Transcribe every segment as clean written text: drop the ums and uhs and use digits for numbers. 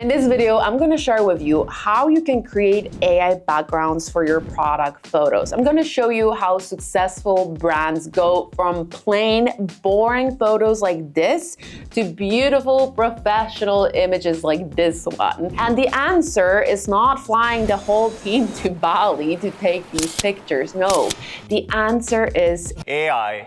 In this video, I'm going to share with you how you can create AI backgrounds for your product photos. I'm going to show you how successful brands go from plain, boring photos like this to beautiful, professional images like this one. And the answer is not flying the whole team to Bali to take these pictures. No, the answer is AI.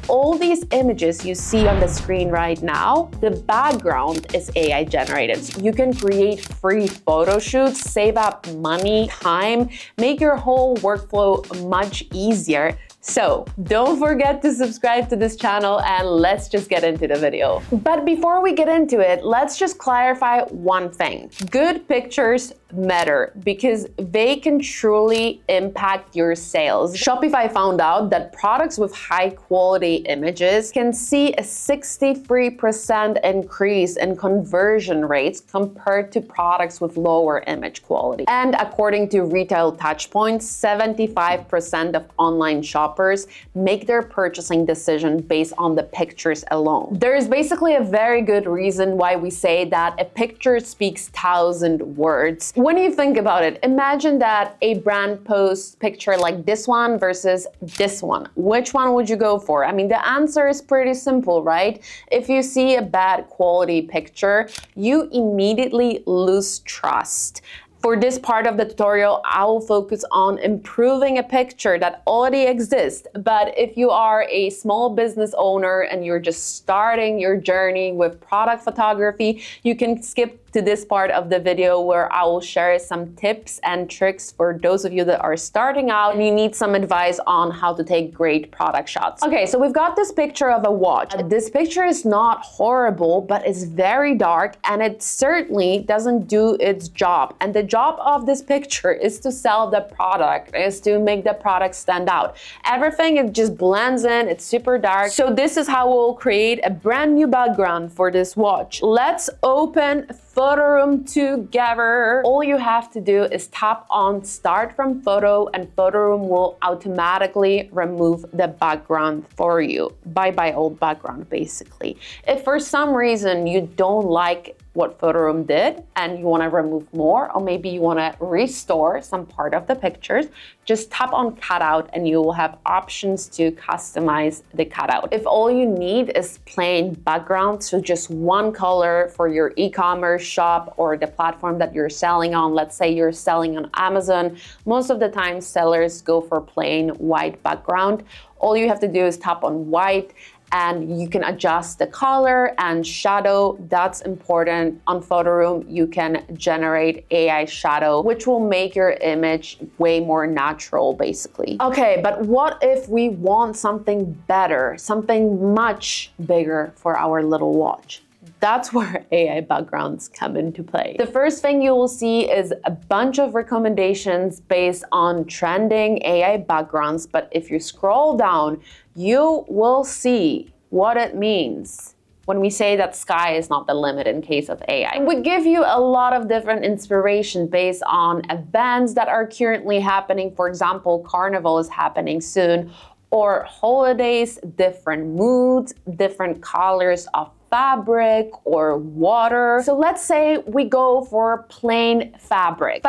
all these images you see on the screen right now, the background is AI generated. So you can create free photo shoots, save up money, time, make your whole workflow much easier. So don't forget to subscribe to this channel and let's just get into the video. But before we get into it, let's just clarify one thing. Good pictures matter because they can truly impact your sales. Shopify found out that products with high quality images can see a 63% increase in conversion rates compared to products with lower image quality. And according to Retail Touchpoints, 75% of online shoppers make their purchasing decision based on the pictures alone. There is basically a very good reason why we say that a picture speaks 1,000 words. When you think about it, imagine that a brand posts picture like this one versus this one. Which one would you go for? I mean, the answer is pretty simple, right? If you see a bad quality picture, you immediately lose trust. For this part of the tutorial, I will focus on improving a picture that already exists. But if you are a small business owner and you're just starting your journey with product photography, you can skip to this part of the video where I will share some tips and tricks for those of you that are starting out and you need some advice on how to take great product shots. Okay, so we've got this picture of a watch. This picture is not horrible, but it's very dark and it certainly doesn't do its job. And the job of this picture is to sell the product, is to make the product stand out. Everything, it just blends in, it's super dark. So this is how we'll create a brand new background for this watch. Let's open Photoroom together. All you have to do is tap on Start from Photo and Photoroom will automatically remove the background for you. Bye-bye old background, basically. If for some reason you don't like what Photoroom did and you want to remove more, or maybe you want to restore some part of the pictures, just tap on cutout and you will have options to customize the cutout. If all you need is plain background, so just one color for your e-commerce shop or the platform that you're selling on, let's say you're selling on Amazon, most of the time sellers go for plain white background. All you have to do is tap on white and you can adjust the color and shadow. That's important. On Photoroom, you can generate AI shadow, which will make your image way more natural, basically. Okay, but what if we want something better, something much bigger for our little watch? That's where AI backgrounds come into play. The first thing you will see is a bunch of recommendations based on trending AI backgrounds, but if you scroll down, you will see what it means when we say that sky is not the limit in case of AI. We give you a lot of different inspiration based on events that are currently happening. For example, Carnival is happening soon, or holidays, different moods, different colors of fabric or water. So let's say we go for plain fabric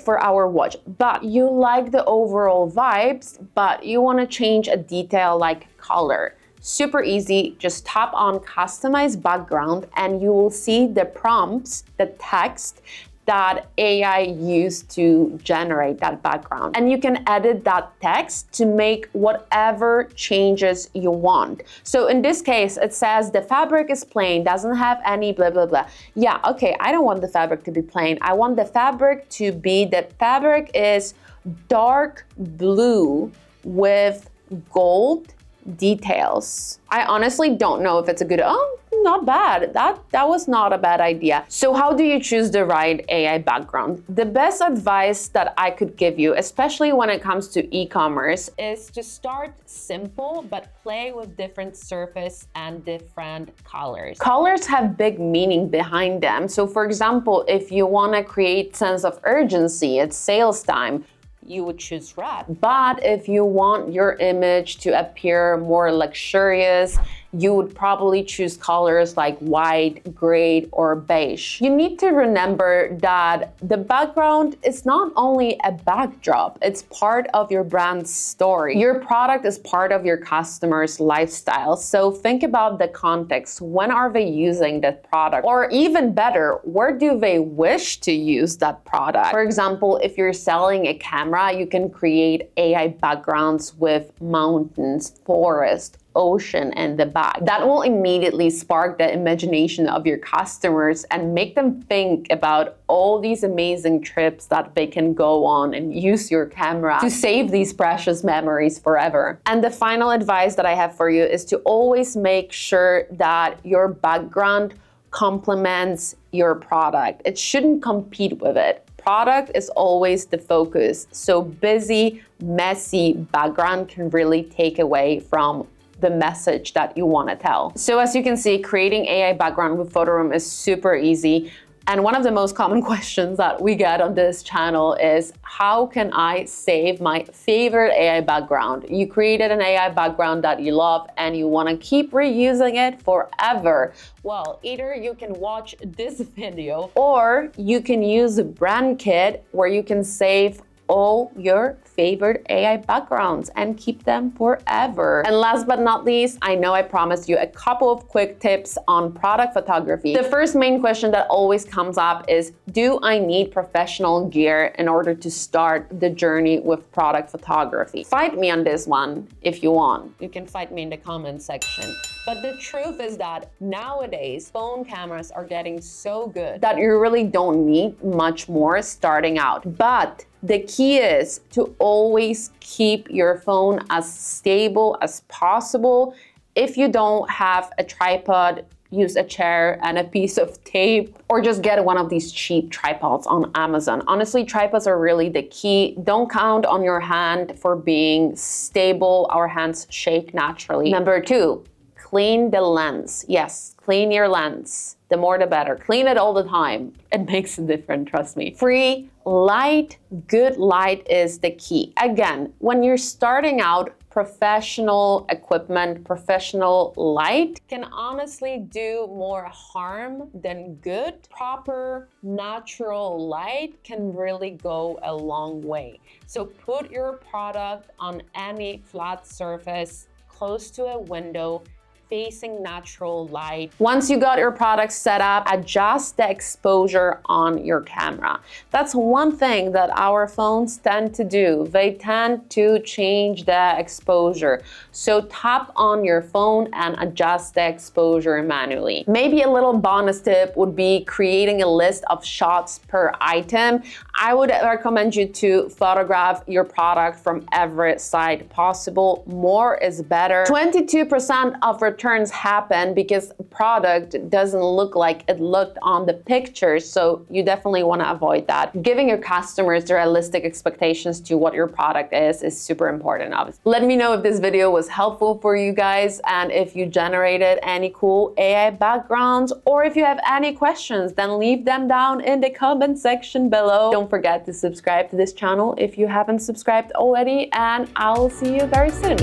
for our watch, but you like the overall vibes, but you want to change a detail like color. Super easy, just tap on customize background and you will see the prompts, the text that AI used to generate that background. And you can edit that text to make whatever changes you want. So in this case, it says the fabric is plain, doesn't have any blah, blah, blah. Yeah, okay, I don't want the fabric to be plain. I want the fabric to be, the fabric is dark blue with gold details. I honestly don't know if it's a good, not bad. That was not a bad idea. So how do you choose the right AI background? The best advice that I could give you, especially when it comes to e-commerce, is to start simple, but play with different surface and different colors. Colors have big meaning behind them. So for example, if you want to create sense of urgency, it's sales time, you would choose red. But if you want your image to appear more luxurious you would probably choose colors like white, gray, or beige. You need to remember that the background is not only a backdrop, it's part of your brand's story. Your product is part of your customer's lifestyle, so think about the context. When are they using that product? Or even better, where do they wish to use that product? For example, if you're selling a camera, you can create AI backgrounds with mountains, forest, ocean in the back. That will immediately spark the imagination of your customers and make them think about all these amazing trips that they can go on and use your camera to save these precious memories forever. And the final advice that I have for you is to always make sure that your background complements your product. It shouldn't compete with it. Product is always the focus. So busy, messy background can really take away from the message that you want to tell. So as you can see, creating AI background with Photoroom is super easy. And one of the most common questions that we get on this channel is, how can I save my favorite AI background? You created an AI background that you love and you want to keep reusing it forever. Well, either you can watch this video or you can use a brand kit where you can save all your favorite AI backgrounds and keep them forever. And last but not least, I know I promised you a couple of quick tips on product photography. The first main question that always comes up is, do I need professional gear in order to start the journey with product photography? Fight me on this one if you want. You can fight me in the comment section. But the truth is that nowadays, phone cameras are getting so good that you really don't need much more starting out. But the key is to always keep your phone as stable as possible. If you don't have a tripod, use a chair and a piece of tape, or just get one of these cheap tripods on Amazon. Honestly, tripods are really the key. Don't count on your hand for being stable. Our hands shake naturally. Number 2, clean the lens. Yes, clean your lens. The more the better. Clean it all the time. It makes a difference, trust me. Free light, good light is the key. Again, when you're starting out, professional equipment, professional light can honestly do more harm than good. Proper natural light can really go a long way. So put your product on any flat surface, close to a window, facing natural light. Once you got your product set up, adjust the exposure on your camera. That's one thing that our phones tend to do. They tend to change the exposure. So tap on your phone and adjust the exposure manually. Maybe a little bonus tip would be creating a list of shots per item. I would recommend you to photograph your product from every side possible. More is better. 22% of returns happen because product doesn't look like it looked on the pictures, so you definitely want to avoid that. Giving your customers realistic expectations to what your product is super important, obviously. Let me know if this video was helpful for you guys and if you generated any cool AI backgrounds, or if you have any questions, then leave them down in the comment section below. Don't forget to subscribe to this channel if you haven't subscribed already, and I'll see you very soon.